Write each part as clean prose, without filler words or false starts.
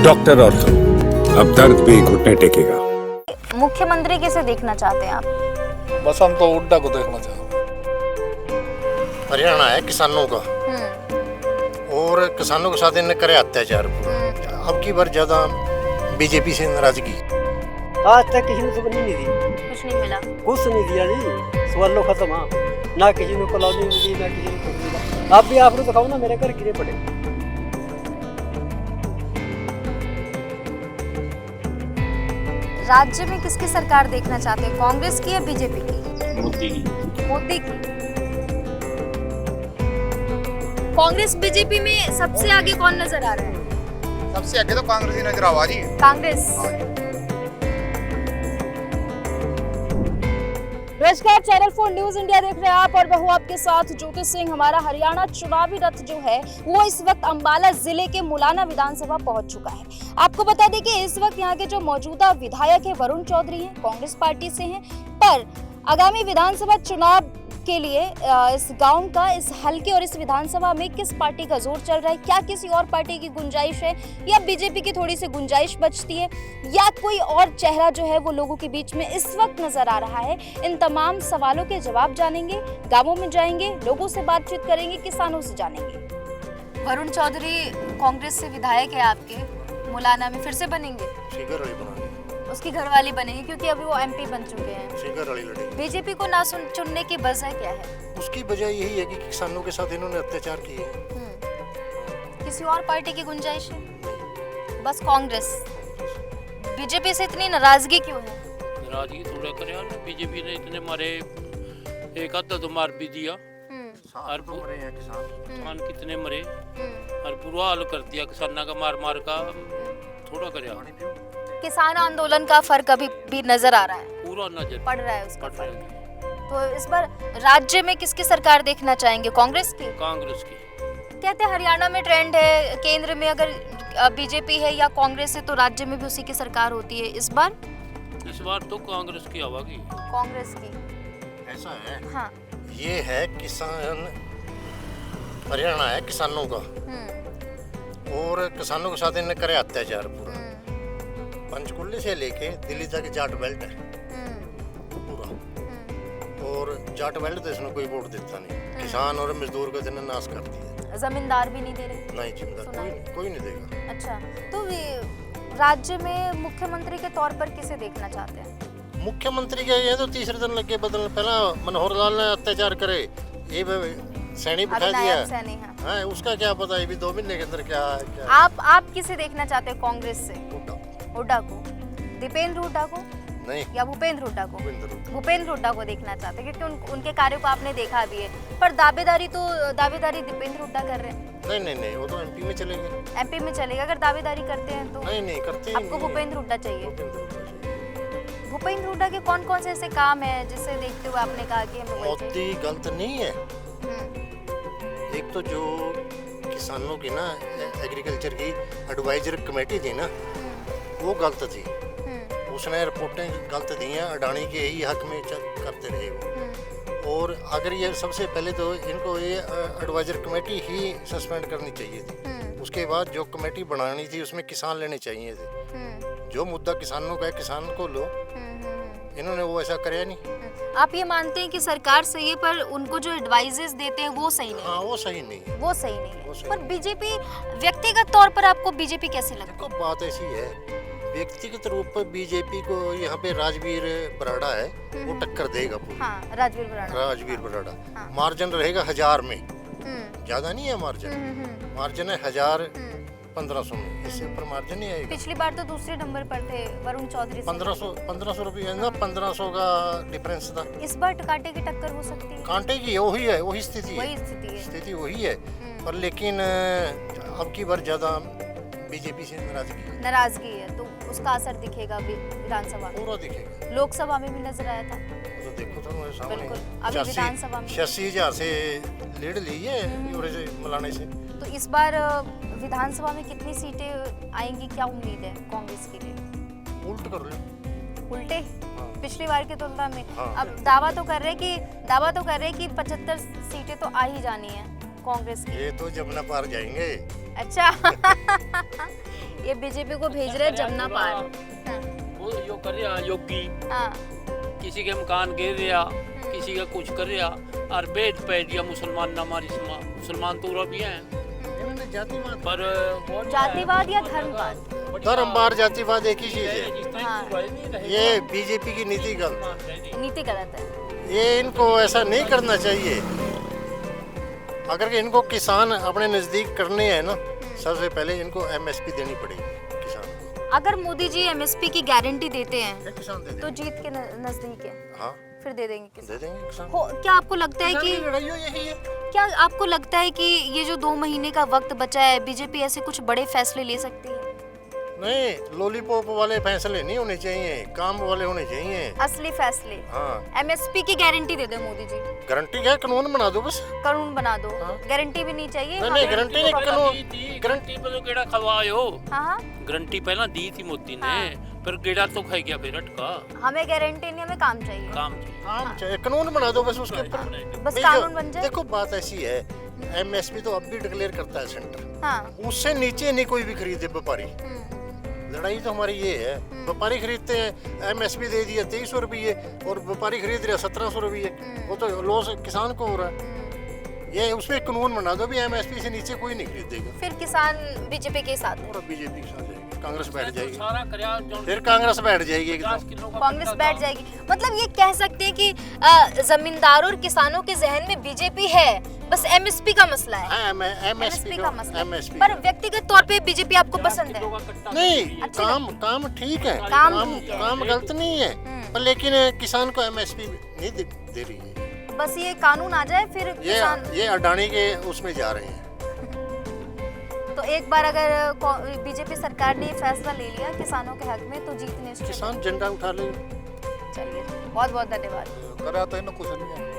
Doctor ortho, अब दर्द भी घुटने टेकेगा। मुख्यमंत्री किसे देखना चाहते हैं आप? बस हम तो हुड्डा को देखना चाहते हैं। हरियाणा है किसानों का और किसानों के साथ इन्होंने करे अत्याचार। अब की बार ज्यादा बीजेपी से नाराजगी। आज तक किसी ने सुननी नहीं दी, कुछ नहीं मिला। कुछ नहीं दिया जी, सवालों खत्म। हाँ, ना किसी ने कॉलोनी मिली, ना किसी ने कुछ मिला। आप भी आपने दिखाओ ना, मेरे घर गिरे पड़े। राज्य में किसकी सरकार देखना चाहते हैं, कांग्रेस की या बीजेपी की? मोदी की। मोदी की। कांग्रेस बीजेपी में सबसे आगे कौन नजर आ रहा है? सबसे आगे तो कांग्रेस ही नजर आ रही है। कांग्रेस। नमस्कार, चैनल 4 न्यूज इंडिया देख रहे हैं आप और मैं हूं आपके साथ ज्योति सिंह। हमारा हरियाणा चुनावी रथ जो है वो इस वक्त अंबाला जिले के मुलाना विधानसभा पहुंच चुका है। आपको बता दें कि इस वक्त यहां के जो मौजूदा विधायक है वरुण चौधरी हैं, कांग्रेस पार्टी से हैं, पर आगामी विधानसभा चुनाव के लिए इस गांव का, इस हलके और इस विधानसभा में किस पार्टी का जोर चल रहा है, क्या किसी और पार्टी की गुंजाइश है या बीजेपी की थोड़ी सी गुंजाइश बचती है या कोई और चेहरा जो है वो लोगों के बीच में इस वक्त नजर आ रहा है, इन तमाम सवालों के जवाब जानेंगे। गांवों में जाएंगे, लोगों से बातचीत करेंगे, किसानों से जानेंगे। वरुण चौधरी कांग्रेस से विधायक है आपके, मुलाना में फिर से बनेंगे? उसकी घरवाली बनेगी क्योंकि अभी वो एमपी बन चुके हैं। बीजेपी को ना चुनने की वजह क्या है? उसकी वजह यही है कि किसानों के साथ इन्होंने अत्याचार किए। किसी और पार्टी की गुंजाइश है? बस कांग्रेस। बीजेपी से इतनी नाराजगी क्यों है? नाराजगी थोड़ा करे यार, बीजेपी ने इतने मारे, एक आधा तो मार भी दिया और किसान कितने मरे और पूरा हाल कर दिया किसानों का, मार मार का थोड़ा करे। किसान आंदोलन का फर्क अभी भी नजर आ रहा है, पूरा नजर पड़ रहा है उसका फर्क। तो इस बार राज्य में किसकी सरकार देखना चाहेंगे, कांग्रेस की? कांग्रेस की। कहते हैं हरियाणा में ट्रेंड है, केंद्र में अगर बीजेपी है या कांग्रेस है तो राज्य में भी उसी की सरकार होती है। इस बार तो कांग्रेस की हवा की। कांग्रेस की। ऐसा है। हाँ। ये है किसान, हरियाणा है किसानों का और किसानों के साथ इन्होंने करे अत्याचार। पूरा पंचकुले से लेके दिल्ली तक जाट बेल्ट है पूरा, और जाट बेल्ट तो इसमें कोई वोट देता नहीं। किसान और मजदूर को इन्हें नाश कर दिया। जमींदार भी नहीं दे रहे? नहीं, जमींदार कोई नहीं देगा। अच्छा, तो राज्य में मुख्यमंत्री के तौर पर किसे देखना चाहते हैं? मुख्यमंत्री के ये तो तीसरे दिन लगे बदलने। पहला मनोहर लाल ने अत्याचार करे, ये सैनी बिठा दिया। हाँ, उसका क्या पता है, 2 महीने के अंदर क्या। आप किसे देखना चाहते हैं कांग्रेस से? हुड्डा को। दीपेंद्र हुड्डा को नहीं, या भूपेंद्र हुड्डा को? भूपेंद्र हुड्डा को देखना चाहते हैं क्योंकि उनके कार्यों को आपने देखा भी है, पर दावेदारी दीपेंद्र हुड्डा कर रहे हैं। नहीं, वो तो एमपी में चलेंगे। एमपी में चलेगा अगर दावेदारी करते हैं तो? नहीं करते। आपको भूपेंद्र हुड्डा चाहिए? भूपेंद्र हुड्डा के कौन कौन से ऐसे काम है जिसे देखते हुए आपने कहा कि हमें मोदी गलत नहीं है। एक तो जो किसानों की ना एग्रीकल्चर की एडवाइजर कमेटी थी ना, वो गलत थी। उसने रिपोर्टें गलत दी हैं, अडानी के ही हक में करते रहे वो। और अगर ये सबसे पहले तो इनको ये एडवाइजर कमेटी ही सस्पेंड करनी चाहिए थी। उसके बाद जो कमेटी बनानी थी उसमें किसान लेने चाहिए थे। जो मुद्दा किसानों का है, किसान को लो। इन्होंने वो ऐसा कराया नहीं। आप ये मानते हैं कि सरकार सही है पर उनको जो एडवाइजेस देते हैं वो सही नहीं? हाँ, वो सही नहीं है। वो सही नहीं है। पर बीजेपी, व्यक्तिगत तौर पर आपको बीजेपी कैसे लगती है? बात ऐसी है, व्यक्तिगत रूप पर बीजेपी को यहाँ पे राजवीर बराड़ा है, वो टक्कर देगा पूरी। हाँ, राजवीर बराड़ा। हाँ। मार्जिन रहेगा 1000 में, ज्यादा नहीं है मार्जिन। मार्जिन है 1000-1500 में, इससे ऊपर मार्जिन नहीं आएगा। पिछली बार तो दूसरे नंबर पर थे वरुण चौधरी। 1500 रुपये ना, 1500 का डिफरेंस था। इस बार कांटे की टक्कर हो सकती है? कांटे की वही है, वही स्थिति वही है। पर लेकिन अब की बार ज्यादा बीजेपी से नाराजगी है तो उसका असर दिखेगा विधानसभा? पूरा दिखेगा। लोकसभा में भी नजर आया था तो देखो तो मेरे सामने। बिल्कुल। अभी विधानसभा में 86,000 से लीड ली है मलाने से। तो इस बार विधानसभा में कितनी सीटें आएंगी, क्या उम्मीद है कांग्रेस के लिए? उल्ट कर लो। उल्टे? हाँ। पिछली बार की तुलना में? हाँ। अब दावा तो कर रहे कि 75 सीटें तो आ ही जानी है कांग्रेस की। ये तो जमुना पार जाएंगे। अच्छा ये बीजेपी को भेज रहे हैं जमुना पार। वो यो कर रहा योगी, हाँ किसी के मकान गिर रहा, किसी का कुछ कर रहा, और भेद पै दिया मुसलमान ना हमारी मुसलमान तो भी हैं इन्होंने जातिवाद पर वो जातिवाद या धर्मवाद? धर्मवाद जातिवाद एक ही चीज है। जिस तरह हाँ। की बुराई नहीं रहे, ये बीजेपी की नीति गलत है। नीति गलत है। ये इनको ऐसा नहीं करना चाहिए। अगर इनको किसान अपने नजदीक करने हैं ना, सबसे पहले इनको एमएसपी देनी पड़ेगी किसान को। अगर मोदी जी एमएसपी की गारंटी देते हैं क्या किसान दे तो देंगे? जीत के नजदीक है, हाँ फिर दे देंगे किसान। दे देंगे किसान। क्या आपको लगता है किसान कि की लड़ाई हो यही है। क्या आपको लगता है कि ये जो 2 महीने का वक्त बचा है, बीजेपी ऐसे कुछ बड़े फैसले ले सकती है? नहीं, लॉलीपॉप वाले फैसले नहीं होने चाहिए, काम वाले होने चाहिए। असली फैसले। हाँ, एमएसपी की गारंटी दे दो मोदी जी, गारंटी क्या, कानून बना दो बस। कानून बना दो। हाँ। गारंटी भी नहीं चाहिए। नहीं नहीं, गारंटी नहीं, कानून। गारंटी पे तो गेड़ा खवायो, हाँ हाँ, गारंटी पहला दी थी मोदी ने, हाँ। पर गेड़ा तो खाई गया फिर अटका। हमें गारंटी नहीं, हमें काम चाहिए। काम चाहिए। काम चाहिए, कानून बना दो बस उसके ऊपर। बस नहीं, कानून जो- बन जाए। देखो बात ऐसी है, एमएसपी तो अब भी डिक्लेयर करता है सेंटर, हाँ। उससे नीचे नहीं कोई भी खरीदे व्यापारी। लड़ाई तो हमारी ये है, व्यापारी खरीदते हैं, एमएसपी दे दिया 2300 रुपये और व्यापारी खरीद रहे 1700 रुपये, वो तो लॉस किसान को हो रहा है। ये उसमें कानून बना दो भी एमएसपी से नीचे कोई नहीं खरीदेगा। फिर किसान बीजेपी के साथ है। और बीजेपी के साथ जाएगी, कांग्रेस बैठ जाएगी, सारा करया जो फिर कांग्रेस बैठ जाएगी एकदम। 50 किलो का कांग्रेस कट्टा बैठ था। जाएगी। मतलब ये कह सकते हैं कि जमींदारों और किसानों के जहन में बीजेपी है, बस एमएसपी का मसला है। एमएसपी का मसला है। एमएसपी पर व्यक्तिगत तौर पे बीजेपी आपको 50 पसंद किलो है? का कट्टा नहीं, अच्छी काम ठीक है, काम ठीक है। काम गलत नहीं है, पर लेकिन किसान को एमएसपी नहीं दे रही है। बस ये कानून आ जाए फिर किसान। ये अडानी के उसमें जा रहे हैं। तो एक बार अगर बीजेपी सरकार ने ये फैसला ले लिया किसानों के हक में तो जीत निश्चित है। किसान झंडा उठा ले। चलिए, बहुत बहुत धन्यवाद। करा तो इन्हें कुछ नहीं है,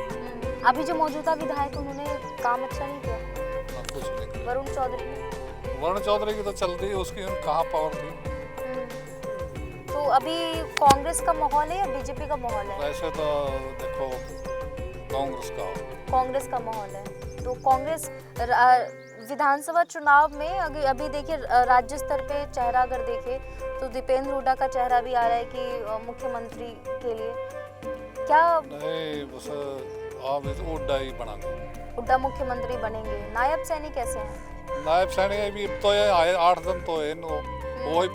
अभी जो मौजूदा विधायक उन्होंने काम अच्छा नहीं किया, हाँ, कुछ नहीं करा। वरुण चौधरी ने। वरुण चौधरी की तो चल रही है, उसकी कहाँ पावर थी। तो अभी कांग्रेस का माहौल है या बीजेपी का माहौल है? वैसे तो देखो कांग्रेस का कांग्रेस का माहौल है। तो कांग्रेस विधानसभा चुनाव में अभी देखिए राज्य स्तर पे चेहरा अगर देखे तो दीपेंद्र हुड्डा का चेहरा भी आ रहा है कि मुख्यमंत्री के लिए क्या नहीं, बस आप उड्डा ही बना दो। हुड्डा मुख्यमंत्री बनेंगे? नायब सैनी कैसे हैं? नायब सैनी भी तो ये आए 8 दिन तो है वही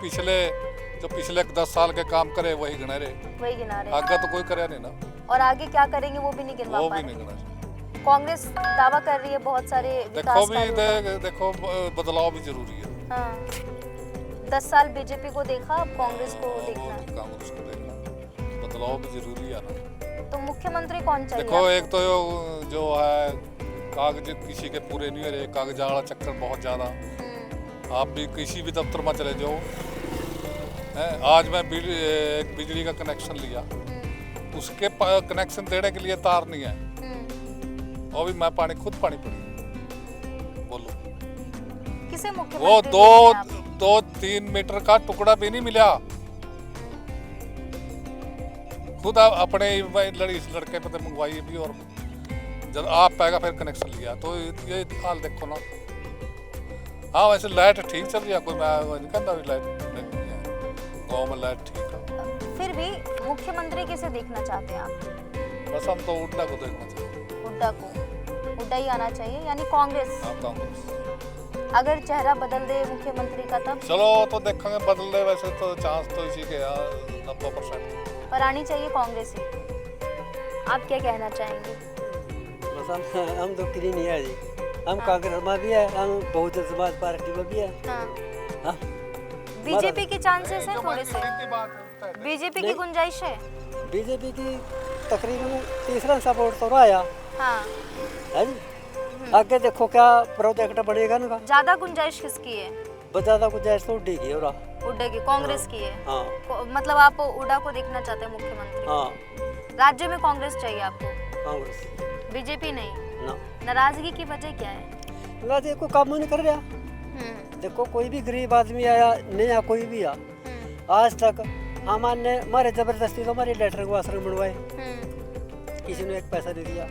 पिछले 10 साल के काम करे वही गिने रहे, वही गिना रहे हैं। आगे तो कोई करे नहीं ना, और आगे क्या करेंगे वो भी नहीं गिनवा वो पा भी रहे। नहीं गिना। कांग्रेस दावा कर रही है बहुत सारे देखो विकास भी कार्यों का। देखो बदलाव भी जरूरी है। हाँ, 10 साल बीजेपी को देखा, अब कांग्रेस को देखना है। कांग्रेस को देखना, बदलाव भी जरूरी है ना। तो मुख्यमंत्री कौन चाहिए? देखो एक तो जो है कागज किसी के पूरे नहीं हो रहे, कागज वाला चक्कर बहुत ज्यादा। आप भी किसी भी दफ्तर में चले जाओ, आज मैं एक बिजली का कनेक्शन लिया, उसके कनेक्शन देने के लिए तार नहीं है, और भी मैं खुद पानी पड़ी। बोलो किसे वो मुख्यमंत्री दो देखते हैं आप? 2-3 मीटर का टुकड़ा भी नहीं मिला। खुद अपने लड़के पे मंगवाई भी, और जब आप पाएगा फिर कनेक्शन लिया तो ये हाल देखो ना। हाँ वैसे लाइट ठीक चल रही है, कोई मैं नहीं कहता भी लाइट नहीं है, गाँव में लाइट ठीक है। फिर भी मुख्यमंत्री किसे देखना चाहते हैं आप? बस हम तो उड्डा को देखना चाहिए। हुड्डा को, हुड्डा ही आना चाहिए यानी कांग्रेस हाँ कांग्रेस अगर चेहरा बदल दे मुख्यमंत्री का तब? चलो तो देखेंगे बदल दे, वैसे तो चांस तो इसी के 90%। पर आनी चाहिए कांग्रेस ही। आप क्या कहना चाहेंगे? बस हम तो किसी नहीं है जी, हम कांग्रेस में भी है, हम बहुजन समाज पार्टी में भी है। हाँ। बीजेपी के चांसेस हैं थोड़े से? बीजेपी की गुंजाइश है? बीजेपी की तकरीबन तीसरा सपोर्ट तो आया हाँ। है जी। आगे देखो क्या प्रोजेक्ट बढ़ेगा ना, ज्यादा गुंजाइश किसकी है? ज्यादा कुछ जैसे तो उड़ेगी और हुड्डा की, कांग्रेस की है। हाँ मतलब आप हुड्डा को देखना चाहते हैं मुख्यमंत्री? हाँ राज्य में कांग्रेस चाहिए आपको, कांग्रेस बीजेपी नहीं? ना नाराजगी की वजह क्या है? ना देखो काम नहीं कर रहा। देखो कोई भी गरीब आदमी आया नहीं, या कोई भी आ आज तक हमारे जबरदस्ती तो हमारे लेटर को आश्रम बनवाए, किसी ने एक पैसा दे दिया,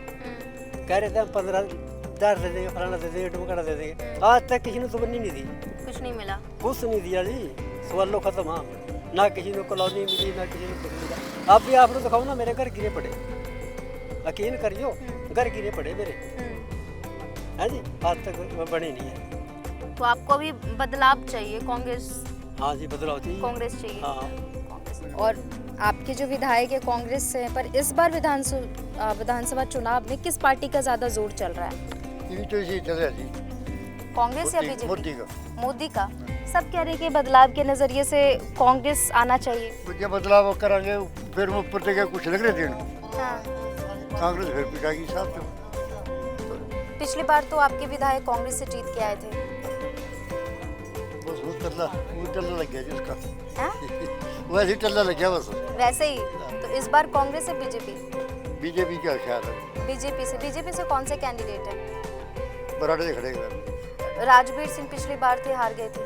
कह रहे थे हम 15,000 दे देंगे, फलाना दे देंगे, टुमकड़ा दे देंगे, आज तक किसी ने तो बननी नहीं दी। कुछ नहीं मिला। कुछ नहीं दिया जी, सवालों खत्म। हाँ, ना किसी को कॉलोनी मिली, ना किसी को कुछ मिला। आप भी आपने दिखाओ ना, मेरे घर गिरे पड़े, यकीन करियो, घर गिरे पड़े मेरे, है जी, आज तक बने नहीं है। तो आपको भी बदलाव चाहिए, कांग्रेस? हाँ जी, बदलाव चाहिए, कांग्रेस चाहिए। हाँ। और आपके जो विधायक है कांग्रेस से हैं, पर इस बार विधानसभा चुनाव में किस पार्टी का ज्यादा जोर चल रहा है? ये तो इसी चल रहा जी, कांग्रेस या बीजेपी? मोदी का। मोदी का। सब कह रहे हैं कि बदलाव के नजरिए से कांग्रेस आना चाहिए। जब बदलाव करेंगे फिर वो ऊपर तक कुछ लग रहे थे, हाँ। कांग्रेस फिर पिटाएगी साहब। पिछली बार तो आपके विधायक कांग्रेस से जीत के आए थे। बस वो टल्ला लग गया जिसका, हाँ? वैसे ही टल्ला लग गया बस। वैसे ही। तो इस बार कांग्रेस या बीजेपी? बीजेपी का ख्याल है। बीजेपी से कौन से कैंडिडेट है? बराड़े खड़े हैं। राजवीर सिंह पिछली बार थे, हार गए थे।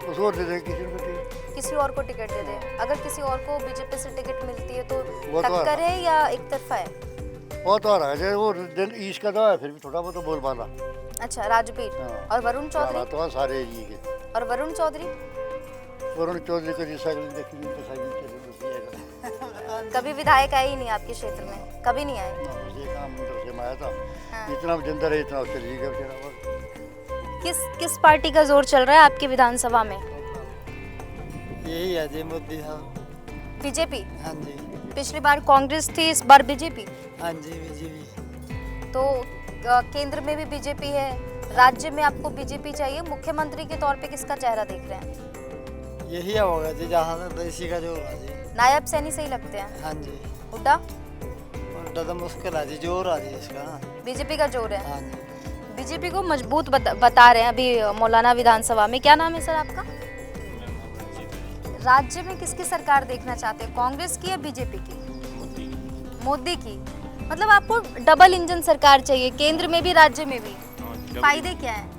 उस और दे दें किसी को, किसी और को टिकट दे दें। अगर किसी और को बीजेपी से टिकट मिलती है तो वो तो टक्कर है या एक तरफा है? वो तो आ रहा है वो दिल ईश का दवा है, फिर भी थोड़ा बहुत बोल पाना। अच्छा, राजवीर। हाँ। और वरुण चौधरी? तो सारे एरिए के। और वरुण चौधरी को जैसा देखी तो साइकिल चल कभी विधायक आए ही नहीं आपके क्षेत्र में? कभी नहीं आए? ये काम अंदर से आया था। हाँ। इतना जनता है, इतना चल गया बेचारा। किस पार्टी का जोर चल रहा है आपकी विधानसभा में? यही है जी, मोदी साहब। बीजेपी? हाँ जी, पिछली बार कांग्रेस थी, इस बार बीजेपी। हाँ जी, बीजेपी। तो केंद्र में भी बीजेपी है, राज्य में आपको बीजेपी चाहिए। मुख्यमंत्री के तौर पे किसका चेहरा देख रहे हैं? यही होगा जी, जहाँ तक इसी का जोर है जी। नायब सैनी सही लगते हैं? हाँ जी, हुड्डा? उल्टा तो मुश्किल है जी, जोर है जी इसका ना। बीजेपी का जोर है। हाँ जी, बीजेपी को मजबूत बता रहे हैं अभी मौलाना विधानसभा में। क्या नाम है सर आपका? राज्य में किसकी सरकार देखना चाहते हैं, कांग्रेस की या बीजेपी की? मोदी की। मतलब आपको डबल इंजन सरकार चाहिए, केंद्र में भी राज्य में भी। फायदे क्या है?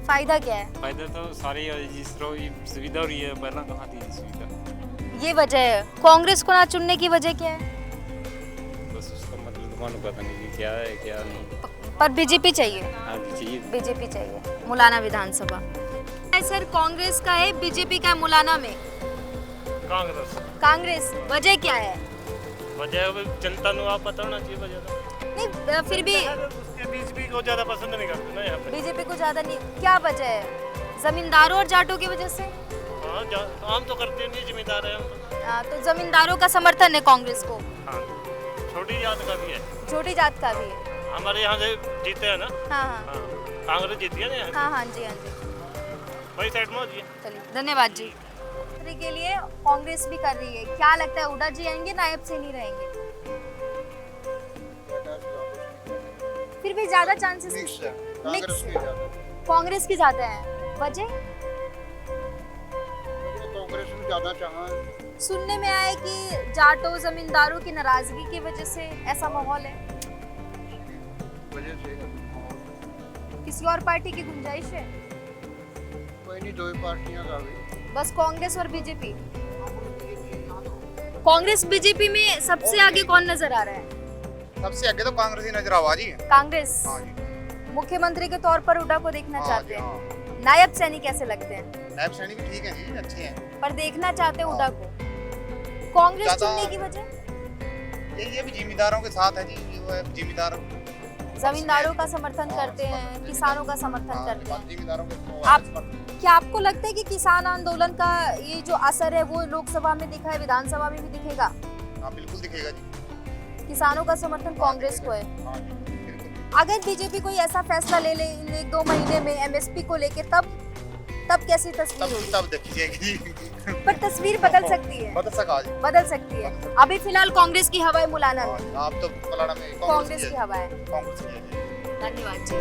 फायदा क्या है? फायदा तो सारे जिस तरह सुविधा हो रही है, पहला कहाँ थी सुविधा। ये वजह है। कांग्रेस को ना चुनने की वजह क्या है? बस उसका मतलब तो मालूम पता नहीं कि क्या है क्या नहीं। पर बीजेपी चाहिए। हाँ जी चाहिए। बीजेपी चाहिए मुलाना विधानसभा। सर कांग्रेस का है, बीजेपी का है मुलाना में? कांग्रेस। वजह क्या है? वजह जनता नु आप बताना चाहिए वजह। नहीं फिर भी बीजेपी को ज्यादा पसंद नहीं करते ना यहाँ पे। बीजेपी को ज्यादा नहीं, क्या वजह है? जमींदारों और जाटों की वजह से? हाँ हम तो करते नहीं, जिम्मेदार है हम तो जमींदारों का समर्थन है कांग्रेस को? हाँ, छोटी जात का भी है। छोटी जात का भी है। हमारे यहाँ से जीते हैं ना। हाँ हाँ, कांग्रेस जीती है ना यहाँ। हाँ हाँ जी, हाँ जी। वही साइड में जी। चलिए धन्यवाद जी। के लिए कांग्रेस भी कर रही है। क्या लगता है हुड्डा जी आएंगे, नायब से नहीं रहेंगे? फिर भी ज्यादा चांसेस मिक्स कांग्रेस की ज्यादा है। वजह? कांग्रेस में ज्यादा चाह। सुनने में आया कि जाटों जमींदारों की नाराजगी की वजह से ऐसा माहौल है। किसी और पार्टी की गुंजाइश है? कोई नहीं, दो ही पार्टियां का भी। बस कांग्रेस और बीजेपी। कांग्रेस बीजेपी में सबसे आगे कौन नजर आ रहा है? सबसे आगे तो कांग्रेस ही नजर आवा जी। कांग्रेस। हाँ जी। मुख्यमंत्री के तौर पर हुड्डा को देखना हाँ चाहते जी, हैं। हाँ। नायब सैनी कैसे लगते हैं? नायब सैनी भी ठीक है जी, अच्छे हैं। पर देखना चाहते हैं हुड्डा को। कांग्रेस ज्यादा- चुनने की वजह? ये भी जिम्मेदारों के साथ है जी, वो है जिम्मेदार। जमींदारों का समर्थन हाँ, करते हैं, किसानों का समर्थन हाँ, करते हैं। जिम्मेदारों के आप क्या आपको लगता है कि किसान आंदोलन का ये जो असर है वो लोकसभा में दिखा है, विधानसभा में भी दिखेगा? हाँ बिल्कुल दिखेगा जी। किसानों का समर्थन कांग्रेस को है। हाँ जी, बिल्कुल। अगर बीजेपी कोई ऐसा फैसला ले ले इन 1-2 महीने में एमएसपी को लेके, तब कैसी तस्वीर होगी? तब देखी जाएगी। पर तस्वीर बदल सकती है। बदल सका जी। बदल सकती है। अभी फिलहाल कांग्रेस की हवा है मुलाना में। आप तो मलाना में कांग्रेस की हवा है। कांग्रेस की है। धन्यवाद जी।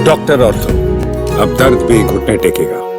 डॉक्टर ऑर्थो, अब दर्द भी घुटने टेकेगा।